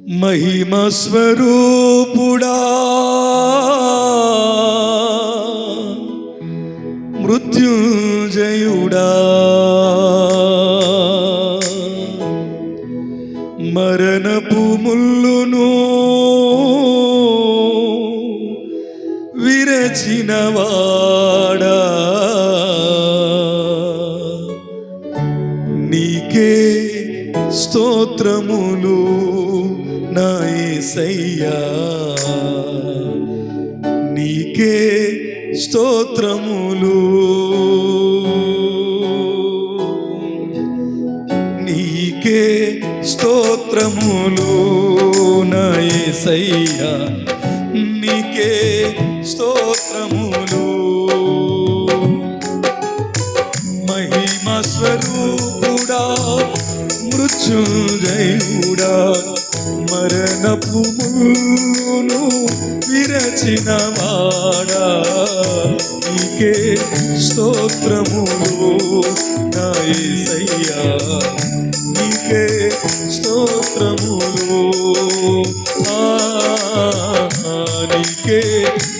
మహిమ స్వరూపుడా మృత్యుంజయుడా మరణపు ముల్లును విరచినవాడా నీకే స్తోత్రములు నా యేసయ్యా, నీకే స్తోత్రములు, నీకే స్తోత్రములు నా యేసయ్యా, నీకే స్తోత్రములు. మహిమ స్వరూపుడా మృత్యుంజయుడా మరణపు ముల్లును విరచినవాడా, నీకే స్తోత్రములు నా యేసయ్యా, నీకే స్తోత్రములు, నీకే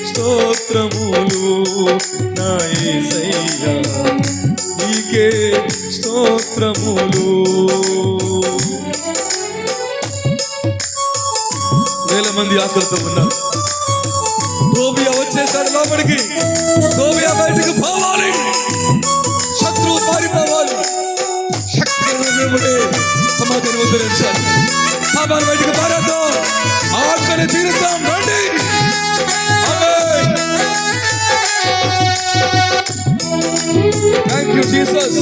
స్తోత్రములు నా యేసయ్యా, నీకే స్తోత్రములు. వేల మంది ఆకలితో ఉన్నారు. తోబియా వచ్చేసాడు లోపలికి. తోబియా బయటకు పోవాలి, శత్రువు పారిపోవాలి. శక్తి దేవుడే సమాజాన్ని ఉద్ధరించాలి. సామాను బయటకు పారేద్దాం, ఆకలి తీరుద్దాం. రండి. Thank you Jesus.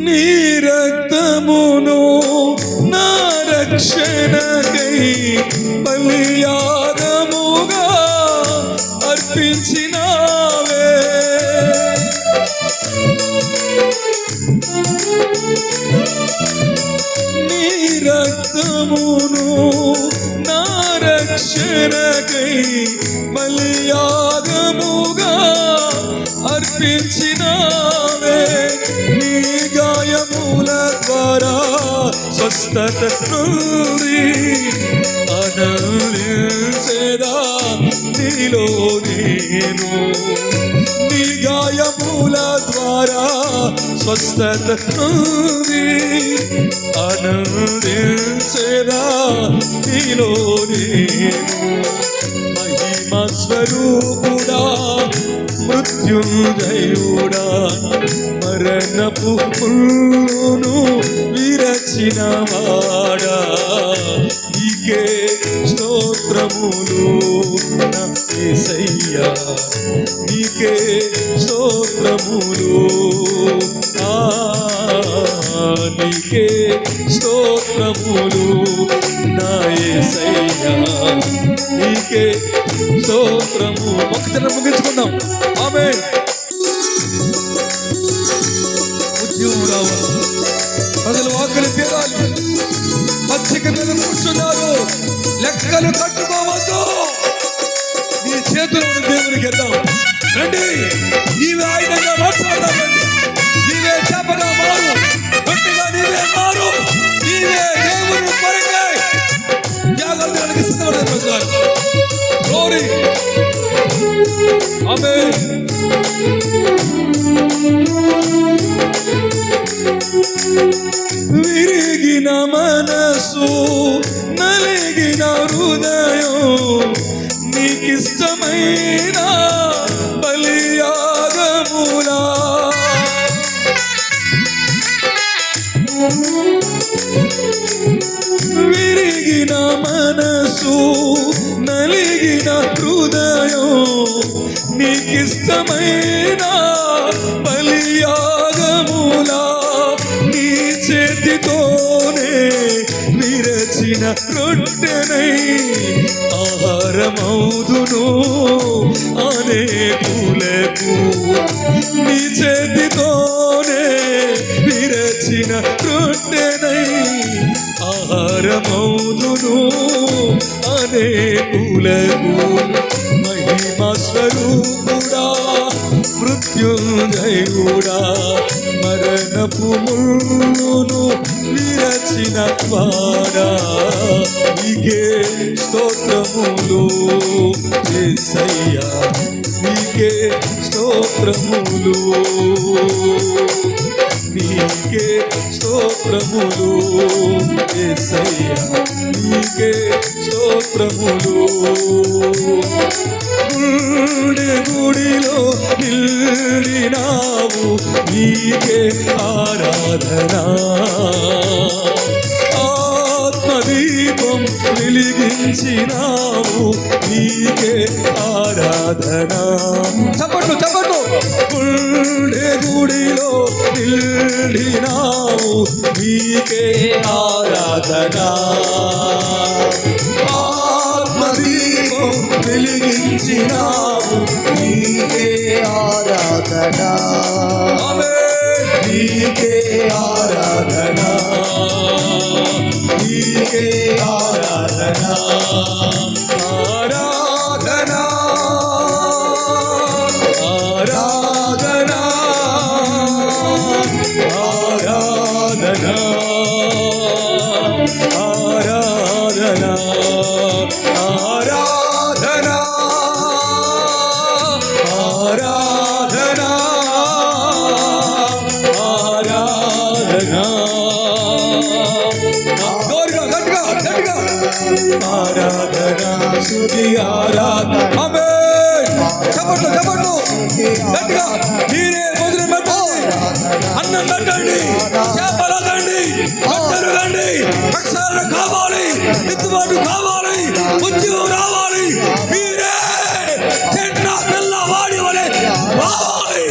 నీ రక్తమును నా రక్షణకై బలియాగముగా అర్పించినావే. నీ రక్తమును నా రక్షణకై బలియాగముగా అర్పించినావే. నీ గాయముల ద్వారా స్వస్థత నుండి ఆనందించేదా నీలో నేను. నీ గాయముల ద్వారా స్వస్థత నుండి ఆనందించేదా నీలో నేను. మహిమ స్వరూపుడా మృత్యుంజయుడా మరణపు ముల్లును విరచినవాడా, నీకే స్తోత్రములు నా యేసయ్యా, నీకే స్తోత్రములు, నీకే స్తోత్రములు నా యేసయ్యా, నీకే స్తోత్రము. ఒకసారి ముగించుకుందాం. ఆమేన్. ఉద్యమం రావాలి, ప్రజలు ఆకలి తీరాలి. పచ్చిక మీద కూర్చున్నారు, లెక్కలు కట్టుకోవద్దు. నీ చేతులు దేవునికి ఇద్దాం. రండి, నీవే ఆయుధంగా మాట్లాడదామండి. నీవే చేపగా మారు, గట్టిగా నీవే మారు. నీవే దేవుని కొరకై త్యాగాలు చేయడానికి సిద్ధపడతారు. గ్లోరీ. ఆమేన్. విరిగిన మనసు నలిగిన హృదయం నీకిష్టమైన బలియాగములా. విరిగిన మనసు నలిగిన హృదయం నీకిష్టమైన బలియాగములా. నీ చేతితోనే విరచిన రొట్టెనై ఆహారమౌదును అనేకులకు. నీ చేతితోనే విరచిన రొట్టెనై ఆహారమౌదును అనేకులకు. మహిమ స్వరూపుడా మృత్యుంజయుడా మరణపు ముళ్ళును విరచిన వాడా నీకే స్తోత్రములు యేసయ్యా నీకే స్తోత్రములు నీకే స్తోత్రములు యేసయ్యా నీకే స్తోత్రములు గుడిలో నిలినావు నీకే ఆరాధనా ఆత్మదీపం వెలిగించినావు నీకే ఆరాధనా చప్పట్లు చప్పట్లు గుడిలో నిలినావు నీకే ఆరాధనా ఆత్మదీపం వెలిగించినావు నీకే ఆరాధనా నీకే ఆరాధనా నీకే ఆరాధనా ఆరాధనా ఆరాధనా ఆరాధనా ఆరాధనా ఆరాధనా ఆరాధనా ఆరాధనా గట్టిగా గట్టిగా గట్టిగా ఆరాధనా స్తుతి ఆరాధన ఆమేన్ చప్పట్లు చప్పట్లు గట్టిగా మీరే మొదలు పెట్టండి అన్నం పెట్టండి చేపలు వదండి బట్టలు రండి అక్షరాలు కావాలి ఎత్తుబాటు కావాలి ఉద్యోగం రావాలి మీరే చిన్న పిల్ల వాడి వలె రావాలి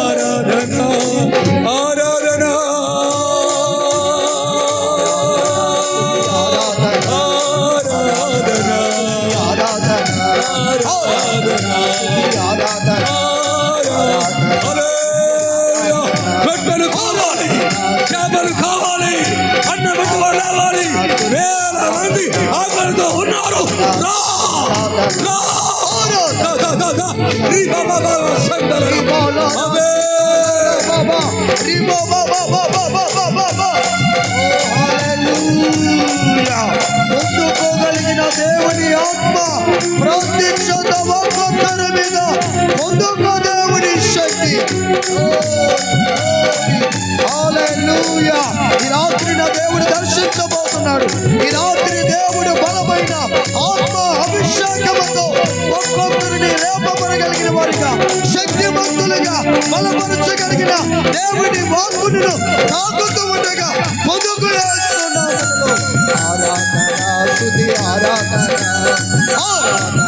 ఆరాధనా ఆరాధనా గొడ్డలు కావాలి చేపలు కావాలి అన్నం పెట్టుకోవాలి రావాలి వేల మంది ఆకలితో ఉన్నారు రా రా పొందుకోగలిగిన దేవుని ఆత్మ ప్రత్యక్షత ఒక్కొక్కరి మీద పొందుకో దేవుని శక్తి. హల్లెలూయా. ఈ రాత్రి నా దేవుడు దర్శించబోతున్నాడు. ఈ రాత్రి దేవుడు బలమైన ఆత్మ అభిషేకముతో ఒక్కొక్కరిని లేపబడగలిగిన వారిగా శక్తిమంతులుగా బలపరచగలిగిన దేవుని వాక్కును తాకుతూ ఉండగా పొందుకునేస్తున్నాము. ఆరాధన స్తుతి ఆరాధన ఆరాధన